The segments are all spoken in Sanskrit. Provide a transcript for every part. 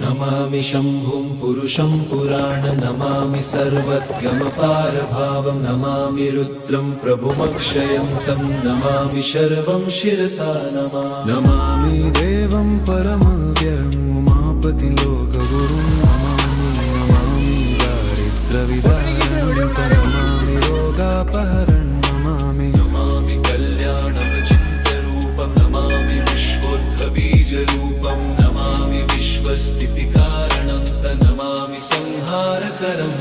नमामि शम्भुं पुरुषं पुराण नमामि सर्वज्ञमपारभावं नमामि रुद्रं प्रभुमक्षयं तं नमामि शर्वं शिरसा नमामि देवं परमव्ययम् उमापतिं लोकगुरुं नमामि दारिद्र्यविदारणं नमामि रोगापहरणं नमामि कल्याणं चिन्तरूपं नमामि विश्वोत्थबीजरूपं नमामि विश्वस्थितिकारणं नमामि संहारकरं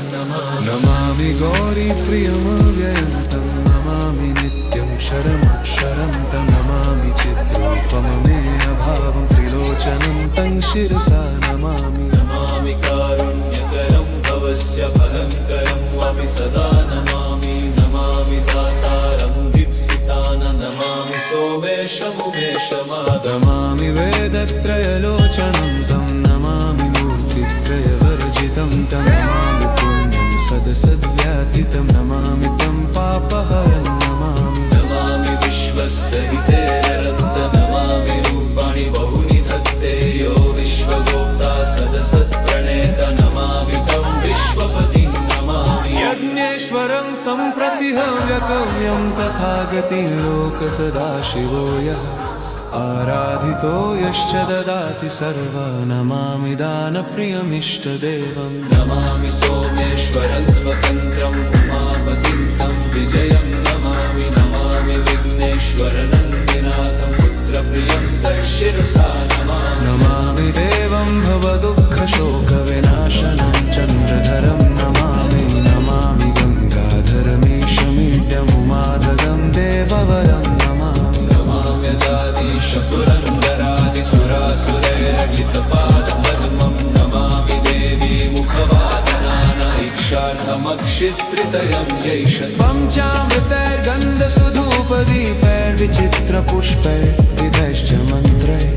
नमामि गौरीप्रियमव्ययं तं नमामि नित्यं क्षरमक्षरं तं नमामि चिद्रूपममेयभावं त्रिलोचनं तं शिरसा नमामि कारुण्यकरं भवस्य भयङ्करं वपि सदा नमामि दातारं दीप्सितानं नमामि सोमेशमुमेशमादमामि वेदत्रयलोचनं तं नमामि मूर्तित्रयवर्जितं तं नमामि पुण्यं सदसद्व्यातितं नमामि तं पापहरं नमामि विश्वसहितेरन्त नमामि रूपाणि बहूनि धत्ते यो विश्वगोप्ता सदसत्प्रणेत नमामि तं विश्वपतिं नमामि यज्ञेश्वरं सम्प्रति हव्यकव्यं तथागतिं लोकसदाशिवो यः आराधितो यश्च ददाति सर्वा नमामि दानप्रियमिष्टदेवं नमामि सोमेश्वरं स्वतन्त्रम् उमापतिं तं विजयं नमामि विघ्नेश्वरनन्दिनाथं पुत्रप्रियं तं शिरसा नमामि देवं भवदुःखशोकविनाशनं चन्द्रधरं नमामि गङ्गाधरमीशमीड्यमुमाधदं देववरं पुरन्दरादिसुरासुरैरचितपादपद्मं नमामि देवी मुखवादनानैक्षार्थमक्षित्रितयं यैष पञ्चामृतैर्गन्धसुधूपदीपैर्विचित्रपुष्पैर्विधैश्च मन्त्रैः